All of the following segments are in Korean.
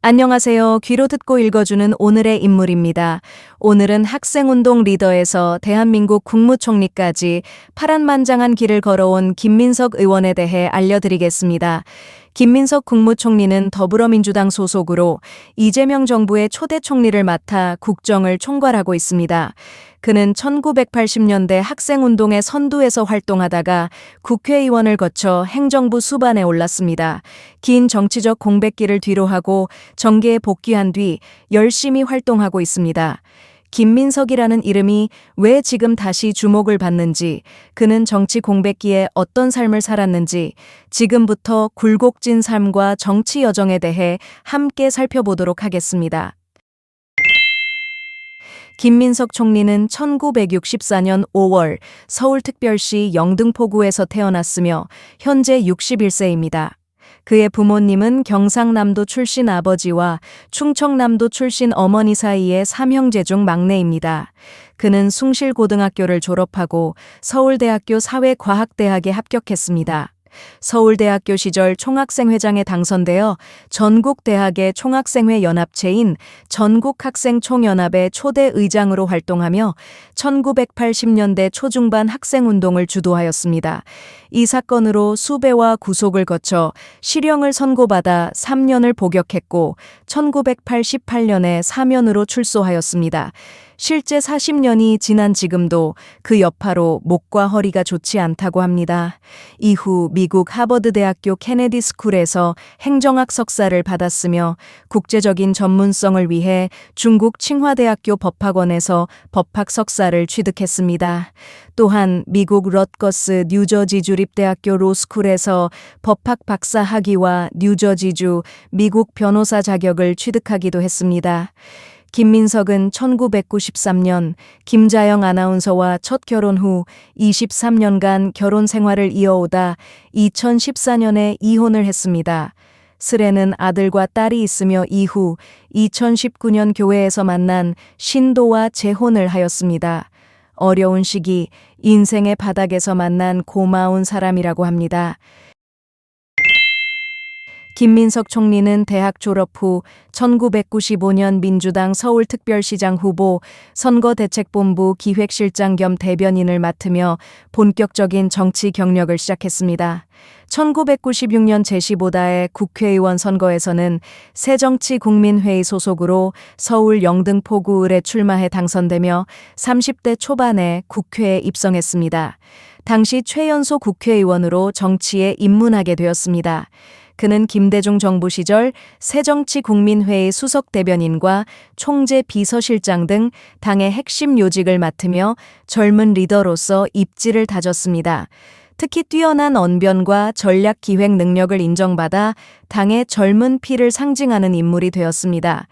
안녕하세요. 귀로 듣고 읽어주는 오늘의 인물입니다. 오늘은 학생운동 리더에서 대한민국 국무총리까지 파란만장한 길을 걸어온 김민석 의원에 대해 알려드리겠습니다. 김민석 국무총리는 더불어민주당 소속으로 이재명 정부의 초대 총리를 맡아 국정을 총괄하고 있습니다. 그는 1980년대 학생운동의 선두에서 활동하다가 국회의원을 거쳐 행정부 수반에 올랐습니다. 긴 정치적 공백기를 뒤로하고 정계에 복귀한 뒤 열심히 활동하고 있습니다. 김민석이라는 이름이 왜 지금 다시 주목을 받는지, 그는 정치 공백기에 어떤 삶을 살았는지 지금부터 굴곡진 삶과 정치 여정에 대해 함께 살펴보도록 하겠습니다. 김민석 총리는 1964년 5월 서울특별시 영등포구에서 태어났으며 현재 61세입니다. 그의 부모님은 경상남도 출신 아버지와 충청남도 출신 어머니 사이의 삼형제 중 막내입니다. 그는 숭실고등학교를 졸업하고 서울대학교 사회과학대학에 합격했습니다. 서울대학교 시절 총학생회장에 당선되어 전국대학의 총학생회 연합체인 전국학생총연합의 초대 의장으로 활동하며 1980년대 초중반 학생운동을 주도하였습니다. 이 사건으로 수배와 구속을 거쳐 실형을 선고받아 3년을 복역했고 1988년에 사면으로 출소하였습니다. 실제 40년이 지난 지금도 그 여파로 목과 허리가 좋지 않다고 합니다. 이후 미국 하버드대학교 케네디 스쿨에서 행정학 석사를 받았으며 국제적인 전문성을 위해 중국 칭화대학교 법학원에서 법학 석사를 취득했습니다. 또한 미국 럿거스 뉴저지 주립대학교 로스쿨에서 법학 박사 학위와 뉴저지주 미국 변호사 자격을 취득하기도 했습니다. 김민석은 1993년 김자영 아나운서와 첫 결혼 후 23년간 결혼 생활을 이어오다 2014년에 이혼을 했습니다. 슬에는 아들과 딸이 있으며 이후 2019년 교회에서 만난 신도와 재혼을 하였습니다. 어려운 시기, 인생의 바닥에서 만난 고마운 사람이라고 합니다. 김민석 총리는 대학 졸업 후 1995년 민주당 서울특별시장 후보 선거대책본부 기획실장 겸 대변인을 맡으며 본격적인 정치 경력을 시작했습니다. 1996년 제15대 국회의원 선거에서는 새정치국민회의 소속으로 서울 영등포구 을에 출마해 당선되며 30대 초반에 국회에 입성했습니다. 당시 최연소 국회의원으로 정치에 입문하게 되었습니다. 그는 김대중 정부 시절 새정치국민회의 수석대변인과 총재 비서실장 등 당의 핵심 요직을 맡으며 젊은 리더로서 입지를 다졌습니다. 특히 뛰어난 언변과 전략 기획 능력을 인정받아 당의 젊은 피를 상징하는 인물이 되었습니다.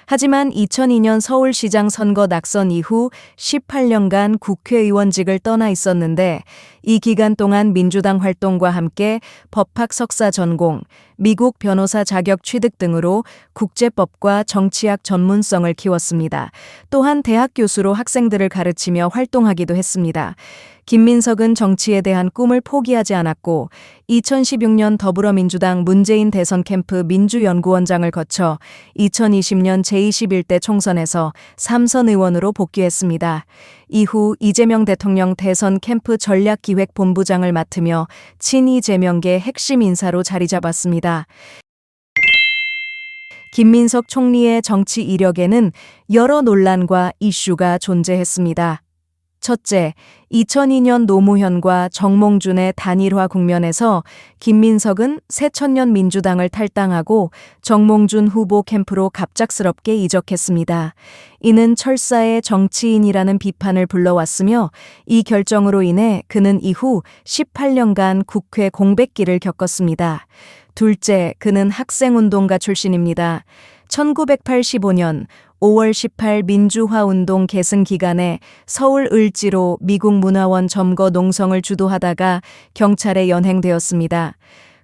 하지만 2002년 서울시장 선거 낙선 이후 18년간 국회의원직을 떠나 있었는데 이 기간 동안 민주당 활동과 함께 법학 석사 전공, 미국 변호사 자격 취득 등으로 국제법과 정치학 전문성을 키웠습니다. 또한 대학 교수로 학생들을 가르치며 활동하기도 했습니다. 김민석은 정치에 대한 꿈을 포기하지 않았고 2016년 더불어민주당 문재인 대선 캠프 민주연구원장을 거쳐 2020년 제21대 총선에서 3선 의원으로 복귀했습니다. 이후 이재명 대통령 대선 캠프 전략기획본부장을 맡으며 친이재명계 핵심 인사로 자리 잡았습니다. 김민석 총리의 정치 이력에는 여러 논란과 이슈가 존재했습니다. 첫째, 2002년 노무현과 정몽준의 단일화 국면에서 김민석은 새천년 민주당을 탈당하고 정몽준 후보 캠프로 갑작스럽게 이적했습니다. 이는 철사의 정치인이라는 비판을 불러왔으며 이 결정으로 인해 그는 이후 18년간 국회 공백기를 겪었습니다. 둘째, 그는 학생운동가 출신입니다. 1985년 5월 18 민주화운동 계승 기간에 서울 을지로 미국문화원 점거 농성을 주도하다가 경찰에 연행되었습니다.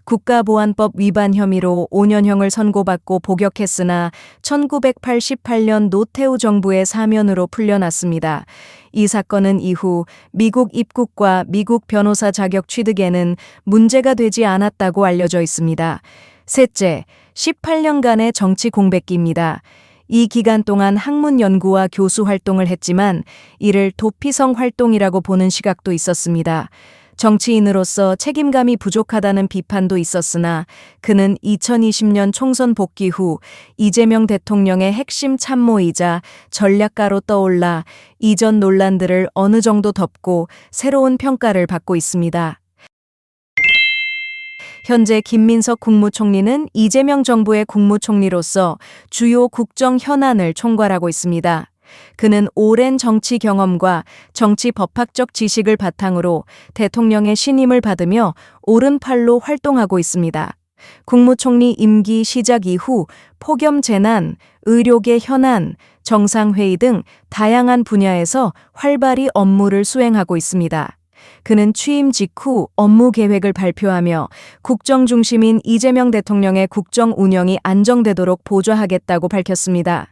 국가보안법 위반 혐의로 5년형을 선고받고 복역했으나 1988년 노태우 정부의 사면으로 풀려났습니다. 이 사건은 이후 미국 입국과 미국 변호사 자격 취득에는 문제가 되지 않았다고 알려져 있습니다. 셋째, 18년간의 정치 공백기입니다. 이 기간 동안 학문 연구와 교수 활동을 했지만 이를 도피성 활동이라고 보는 시각도 있었습니다. 정치인으로서 책임감이 부족하다는 비판도 있었으나 그는 2020년 총선 복귀 후 이재명 대통령의 핵심 참모이자 전략가로 떠올라 이전 논란들을 어느 정도 덮고 새로운 평가를 받고 있습니다. 현재 김민석 국무총리는 이재명 정부의 국무총리로서 주요 국정 현안을 총괄하고 있습니다. 그는 오랜 정치 경험과 정치 법학적 지식을 바탕으로 대통령의 신임을 받으며 오른팔로 활동하고 있습니다. 국무총리 임기 시작 이후 폭염 재난, 의료계 현안, 정상회의 등 다양한 분야에서 활발히 업무를 수행하고 있습니다. 그는 취임 직후 업무 계획을 발표하며 국정 중심인 이재명 대통령의 국정 운영이 안정되도록 보좌하겠다고 밝혔습니다.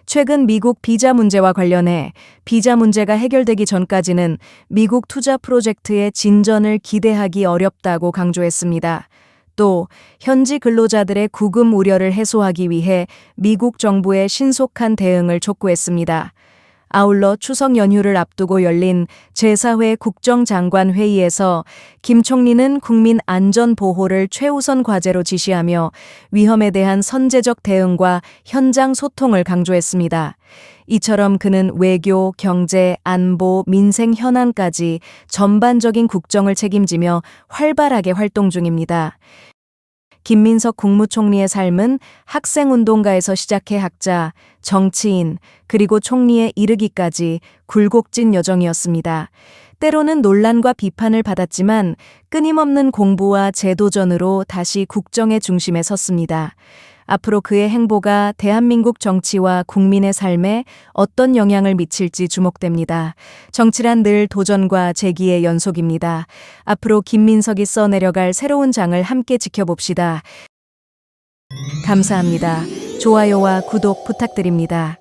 최근 미국 비자 문제와 관련해 비자 문제가 해결되기 전까지는 미국 투자 프로젝트의 진전을 기대하기 어렵다고 강조했습니다. 또 현지 근로자들의 구금 우려를 해소하기 위해 미국 정부의 신속한 대응을 촉구했습니다. 아울러 추석 연휴를 앞두고 열린 제4회 국정장관 회의에서 김 총리는 국민 안전 보호를 최우선 과제로 지시하며 위험에 대한 선제적 대응과 현장 소통을 강조했습니다. 이처럼 그는 외교, 경제, 안보, 민생 현안까지 전반적인 국정을 책임지며 활발하게 활동 중입니다. 김민석 국무총리의 삶은 학생운동가에서 시작해 학자, 정치인, 그리고 총리에 이르기까지 굴곡진 여정이었습니다. 때로는 논란과 비판을 받았지만 끊임없는 공부와 재도전으로 다시 국정의 중심에 섰습니다. 앞으로 그의 행보가 대한민국 정치와 국민의 삶에 어떤 영향을 미칠지 주목됩니다. 정치란 늘 도전과 재기의 연속입니다. 앞으로 김민석이 써내려갈 새로운 장을 함께 지켜봅시다. 감사합니다. 좋아요와 구독 부탁드립니다.